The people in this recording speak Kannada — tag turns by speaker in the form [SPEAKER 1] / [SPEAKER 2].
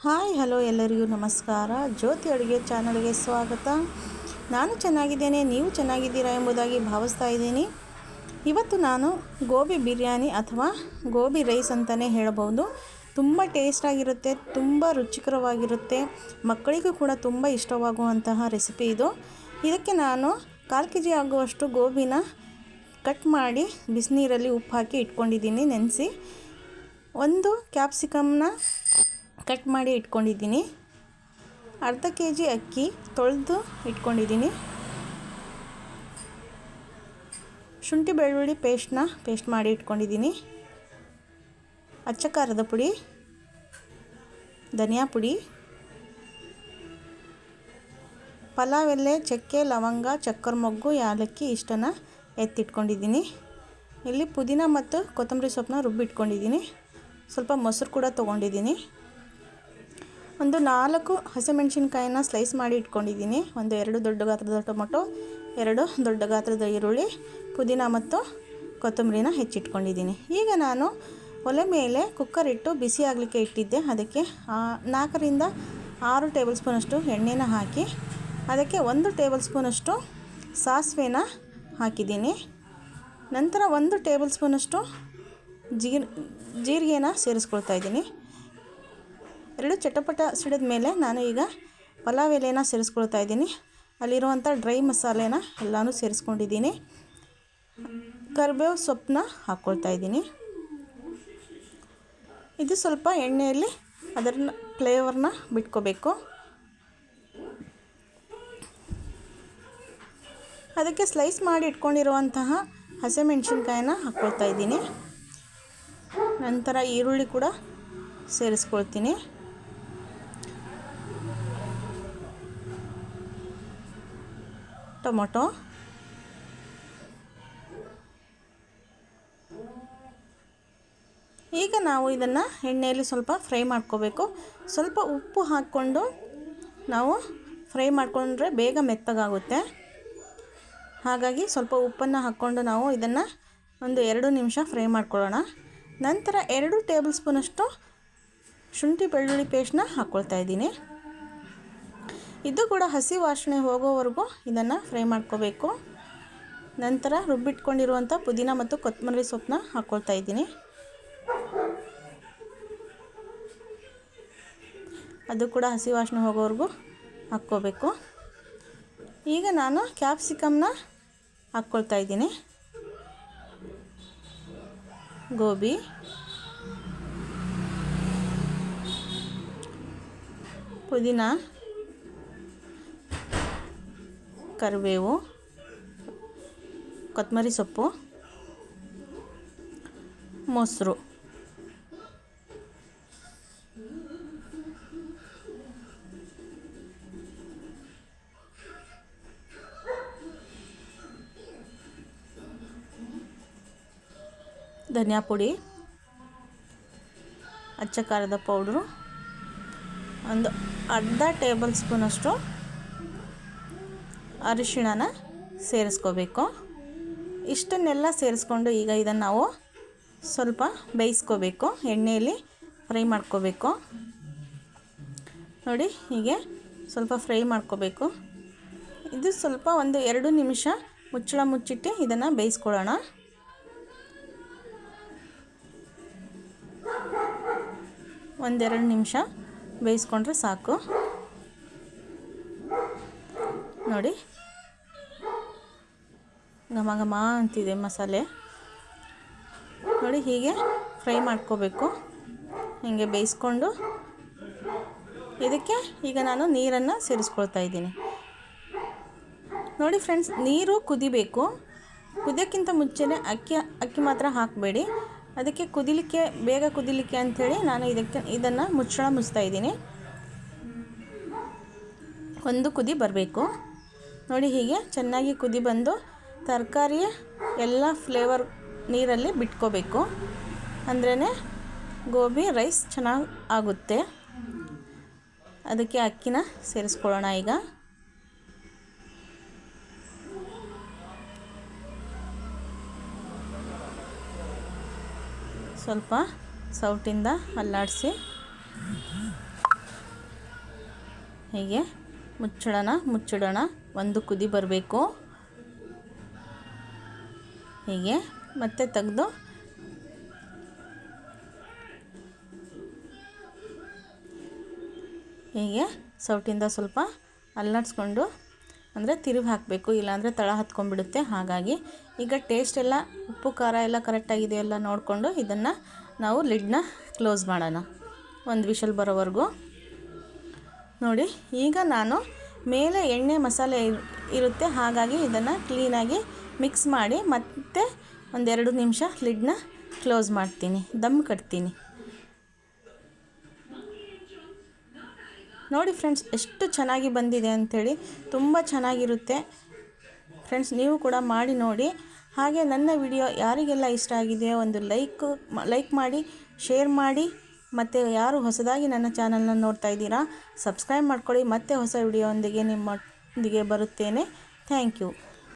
[SPEAKER 1] ಹಾಯ್ ಹಲೋ ಎಲ್ಲರಿಗೂ ನಮಸ್ಕಾರ. ಜ್ಯೋತಿ ಅಡುಗೆ ಚಾನಲ್ಗೆ ಸ್ವಾಗತ. ನಾನು ಚೆನ್ನಾಗಿದ್ದೇನೆ, ನೀವು ಚೆನ್ನಾಗಿದ್ದೀರಾ ಎಂಬುದಾಗಿ ಭಾವಿಸ್ತಾ ಇದ್ದೀನಿ. ಇವತ್ತು ನಾನು ಗೋಬಿ ಬಿರಿಯಾನಿ ಅಥವಾ ಗೋಬಿ ರೈಸ್ ಅಂತಲೇ ಹೇಳಬಹುದು. ತುಂಬ ಟೇಸ್ಟಾಗಿರುತ್ತೆ, ತುಂಬ ರುಚಿಕರವಾಗಿರುತ್ತೆ, ಮಕ್ಕಳಿಗೂ ಕೂಡ ತುಂಬ ಇಷ್ಟವಾಗುವಂತಹ ರೆಸಿಪಿ ಇದು. ಇದಕ್ಕೆ ನಾನು 1/4 kg ಆಗುವಷ್ಟು ಗೋಬಿನ ಕಟ್ ಮಾಡಿ ಬಿಸಿನೀರಲ್ಲಿ ಉಪ್ಪು ಹಾಕಿ ಇಟ್ಕೊಂಡಿದ್ದೀನಿ ನೆನೆಸಿ. 1 ಕ್ಯಾಪ್ಸಿಕಮ್ನ ಕಟ್ ಮಾಡಿ ಇಟ್ಕೊಂಡಿದ್ದೀನಿ. 1/2 kg ಅಕ್ಕಿ ತೊಳೆದು ಇಟ್ಕೊಂಡಿದ್ದೀನಿ. ಶುಂಠಿ ಬೆಳ್ಳುಳ್ಳಿ ಪೇಸ್ಟ್ ಮಾಡಿ ಇಟ್ಕೊಂಡಿದ್ದೀನಿ. ಅಚ್ಚ ಖಾರದ ಪುಡಿ, ಧನಿಯಾ ಪುಡಿ, ಪಲಾವ್ ಎಲೆ, ಚಕ್ಕೆ, ಲವಂಗ, ಚಕ್ಕರ್ ಮೊಗ್ಗು, ಯಾಲಕ್ಕಿ ಇಷ್ಟನ್ನು ಎತ್ತಿಟ್ಕೊಂಡಿದ್ದೀನಿ. ಇಲ್ಲಿ ಪುದೀನ ಮತ್ತು ಕೊತ್ತಂಬರಿ ಸೊಪ್ಪನ್ನ ರುಬ್ಬಿಟ್ಕೊಂಡಿದ್ದೀನಿ. ಸ್ವಲ್ಪ ಮೊಸರು ಕೂಡ ತೊಗೊಂಡಿದ್ದೀನಿ. ಒಂದು 4 ಹಸಿಮೆಣಸಿನ್ಕಾಯಿನ ಸ್ಲೈಸ್ ಮಾಡಿ ಇಟ್ಕೊಂಡಿದ್ದೀನಿ. 2 ದೊಡ್ಡ ಗಾತ್ರದ ಟೊಮೊಟೊ, 2 ದೊಡ್ಡ ಗಾತ್ರದ ಈರುಳ್ಳಿ, ಪುದೀನ ಮತ್ತು ಕೊತ್ತಂಬರಿನ ಹೆಚ್ಚಿಟ್ಕೊಂಡಿದ್ದೀನಿ. ಈಗ ನಾನು ಒಲೆ ಮೇಲೆ ಕುಕ್ಕರ್ ಇಟ್ಟು ಬಿಸಿ ಆಗಲಿಕ್ಕೆ ಇಟ್ಟಿದ್ದೆ. ಅದಕ್ಕೆ 4 ರಿಂದ 6 ಟೇಬಲ್ ಸ್ಪೂನಷ್ಟು ಎಣ್ಣೆನ ಹಾಕಿ ಅದಕ್ಕೆ 1 ಟೇಬಲ್ ಸ್ಪೂನಷ್ಟು ಸಾಸಿವೆನ ಹಾಕಿದ್ದೀನಿ. ನಂತರ 1 ಟೇಬಲ್ ಸ್ಪೂನಷ್ಟು ಜೀರಿಗೆನ ಸೇರಿಸ್ಕೊಳ್ತಾ ಇದ್ದೀನಿ. 2 ಚಟಪಟ ಸಿಡಿದ ಮೇಲೆ ನಾನು ಈಗ ಪಲಾವ್ ಎಲೆನ ಸೇರಿಸ್ಕೊಳ್ತಾ ಇದ್ದೀನಿ. ಅಲ್ಲಿರುವಂಥ ಡ್ರೈ ಮಸಾಲೆನ ಎಲ್ಲನೂ ಸೇರಿಸ್ಕೊಂಡಿದ್ದೀನಿ. ಕರಿಬೇವು ಸೊಪ್ಪನ್ನ ಹಾಕ್ಕೊಳ್ತಾ ಇದ್ದೀನಿ. ಇದು ಸ್ವಲ್ಪ ಎಣ್ಣೆಯಲ್ಲಿ ಅದರ ಫ್ಲೇವರ್ನ ಬಿಟ್ಕೋಬೇಕು. ಅದಕ್ಕೆ ಸ್ಲೈಸ್ ಮಾಡಿ ಇಟ್ಕೊಂಡಿರುವಂತಹ ಹಸಿಮೆಣಸಿನ್ಕಾಯಿನ ಹಾಕ್ಕೊಳ್ತಾ ಇದ್ದೀನಿ. ನಂತರ ಈರುಳ್ಳಿ ಕೂಡ ಸೇರಿಸ್ಕೊಳ್ತೀನಿ. ಟೊಮೊಟೊ, ಈಗ ನಾವು ಇದನ್ನು ಎಣ್ಣೆಯಲ್ಲಿ ಸ್ವಲ್ಪ ಫ್ರೈ ಮಾಡ್ಕೋಬೇಕು. ಸ್ವಲ್ಪ ಉಪ್ಪು ಹಾಕ್ಕೊಂಡು ನಾವು ಫ್ರೈ ಮಾಡಿಕೊಂಡ್ರೆ ಬೇಗ ಮೆತ್ತಗಾಗುತ್ತೆ. ಹಾಗಾಗಿ ಸ್ವಲ್ಪ ಉಪ್ಪನ್ನು ಹಾಕ್ಕೊಂಡು ನಾವು ಇದನ್ನು ಒಂದು 2 ನಿಮಿಷ ಫ್ರೈ ಮಾಡ್ಕೊಳ್ಳೋಣ. ನಂತರ 2 ಟೇಬಲ್ ಸ್ಪೂನಷ್ಟು ಶುಂಠಿ ಬೆಳ್ಳುಳ್ಳಿ ಪೇಸ್ಟ್ನ ಹಾಕ್ಕೊಳ್ತಾ ಇದ್ದೀನಿ. ಇದು ಕೂಡ ಹಸಿ ವಾಸನೆ ಹೋಗೋವರೆಗೂ ಇದನ್ನು ಫ್ರೈ ಮಾಡ್ಕೋಬೇಕು. ನಂತರ ರುಬ್ಬಿಟ್ಕೊಂಡಿರುವಂಥ ಪುದೀನ ಮತ್ತು ಕೊತ್ತಂಬರಿ ಸೊಪ್ಪನ್ನ ಹಾಕ್ಕೊಳ್ತಾ ಇದ್ದೀನಿ. ಅದು ಕೂಡ ಹಸಿ ವಾಸನೆ ಹೋಗೋವರೆಗೂ ಹಾಕ್ಕೋಬೇಕು. ಈಗ ನಾನು ಕ್ಯಾಪ್ಸಿಕಮ್ನ ಹಾಕ್ಕೊಳ್ತಾ ಇದ್ದೀನಿ. ಗೋಬಿ, ಪುದೀನ, ಕರಿಬೇವು, ಕೊತ್ತಂಬರಿ ಸೊಪ್ಪು, ಮೊಸರು, ಧನಿಯಾ ಪುಡಿ, ಅಚ್ಚ ಖಾರದ ಪೌಡ್ರು, ಒಂದು 1/2 ಟೇಬಲ್ ಸ್ಪೂನಷ್ಟು ಅರಿಶಿಣನ ಸೇರಿಸ್ಕೋಬೇಕು. ಇಷ್ಟನ್ನೆಲ್ಲ ಸೇರಿಸ್ಕೊಂಡು ಈಗ ಇದನ್ನು ನಾವು ಸ್ವಲ್ಪ ಬೇಯಿಸ್ಕೋಬೇಕು. ಎಣ್ಣೆಯಲ್ಲಿ ಫ್ರೈ ಮಾಡ್ಕೋಬೇಕು. ನೋಡಿ, ಹೀಗೆ ಸ್ವಲ್ಪ ಫ್ರೈ ಮಾಡ್ಕೋಬೇಕು. ಇದು ಸ್ವಲ್ಪ ಒಂದು 2 ನಿಮಿಷ ಮುಚ್ಚಳ ಮುಚ್ಚಿಟ್ಟು ಇದನ್ನು ಬೇಯಿಸ್ಕೊಳ್ಳೋಣ. ಒಂದು 2 ನಿಮಿಷ ಬೇಯಿಸ್ಕೊಂಡ್ರೆ ಸಾಕು. ನೋಡಿ, ಘಮ ಘಮ ಅಂತಿದೆ ಮಸಾಲೆ. ನೋಡಿ, ಹೀಗೆ ಫ್ರೈ ಮಾಡ್ಕೋಬೇಕು. ಹೀಗೆ ಬೇಯಿಸ್ಕೊಂಡು ಇದಕ್ಕೆ ಈಗ ನಾನು ನೀರನ್ನು ಸೇರಿಸ್ಕೊಳ್ತಾ ಇದ್ದೀನಿ. ನೋಡಿ ಫ್ರೆಂಡ್ಸ್, ನೀರು ಕುದಿಬೇಕು. ಕುದಿಯೋಕ್ಕಿಂತ ಮುಂಚೆನೇ ಅಕ್ಕಿ ಮಾತ್ರ ಹಾಕಬೇಡಿ. ಅದಕ್ಕೆ ಬೇಗ ಕುದಿಲಿಕ್ಕೆ ಅಂಥೇಳಿ ನಾನು ಇದನ್ನು ಮುಚ್ಚಳ ಮುಚ್ತಾ ಇದ್ದೀನಿ. ಒಂದು ಕುದಿ ಬರಬೇಕು. ನೋಡಿ, ಹೀಗೆ ಚೆನ್ನಾಗಿ ಕುದಿ ಬಂದು ತರಕಾರಿಯ ಎಲ್ಲ ಫ್ಲೇವರ್ ನೀರಲ್ಲಿ ಬಿಟ್ಕೋಬೇಕು. ಅಂದ್ರೇ ಗೋಬಿ ರೈಸ್ ಚೆನ್ನಾಗಿ ಆಗುತ್ತೆ. ಅದಕ್ಕೆ ಅಕ್ಕಿನ ಸೇರಿಸ್ಕೊಳ್ಳೋಣ. ಈಗ ಸ್ವಲ್ಪ ಸೌಟಿಂದ ಅಲ್ಲಾಡಿಸಿ ಹೀಗೆ ಮುಚ್ಚಿಡೋಣ. ಒಂದು ಕುದಿ ಬರಬೇಕು. ಹೀಗೆ ಮತ್ತೆ ತೆಗೆದು ಹೀಗೆ ಸೌಟಿಂದ ಸ್ವಲ್ಪ ಅಲ್ಲಾಡಿಸ್ಕೊಂಡು ಅಂದರೆ ತಿರುಗಿ ಹಾಕಬೇಕು, ಇಲ್ಲಾಂದರೆ ತಳ ಹತ್ಕೊಂಡ್ಬಿಡುತ್ತೆ. ಹಾಗಾಗಿ ಈಗ ಟೇಸ್ಟ್ ಎಲ್ಲ ಉಪ್ಪು ಖಾರ ಎಲ್ಲ ಕರೆಕ್ಟಾಗಿದೆಯಲ್ಲ ನೋಡಿಕೊಂಡು ಇದನ್ನು ನಾವು ಲಿಡ್ನ ಕ್ಲೋಸ್ ಮಾಡೋಣ ಒಂದು ವಿಷಲ್ ಬರೋವರೆಗೂ. ನೋಡಿ, ಈಗ ನಾನು ಮೇಲೆ ಎಣ್ಣೆ ಮಸಾಲೆ ಇರುತ್ತೆ, ಹಾಗಾಗಿ ಇದನ್ನು ಕ್ಲೀನಾಗಿ ಮಿಕ್ಸ್ ಮಾಡಿ ಮತ್ತೆ 1-2 ನಿಮಿಷ ಲಿಡ್ನ ಕ್ಲೋಸ್ ಮಾಡ್ತೀನಿ, ದಮ್ ಕಟ್ತೀನಿ. ನೋಡಿ ಫ್ರೆಂಡ್ಸ್, ಎಷ್ಟು ಚೆನ್ನಾಗಿ ಬಂದಿದೆ ಅಂಥೇಳಿ. ತುಂಬ ಚೆನ್ನಾಗಿರುತ್ತೆ ಫ್ರೆಂಡ್ಸ್, ನೀವು ಕೂಡ ಮಾಡಿ ನೋಡಿ. ಹಾಗೆ ನನ್ನ ವಿಡಿಯೋ ಯಾರಿಗೆಲ್ಲ ಇಷ್ಟ ಆಗಿದೆಯೋ ಒಂದು ಲೈಕ್ ಮಾಡಿ, ಶೇರ್ ಮಾಡಿ. ಮತ್ತು ಯಾರು ಹೊಸದಾಗಿ ನನ್ನ ಚಾನಲ್ನ ನೋಡ್ತಾ ಇದ್ದೀರಾ ಸಬ್ಸ್ಕ್ರೈಬ್ ಮಾಡ್ಕೊಳ್ಳಿ. ಮತ್ತೆ ಹೊಸ ವಿಡಿಯೋ ನಿಮ್ಮೊಂದಿಗೆ ಬರುತ್ತೇನೆ. Thank you.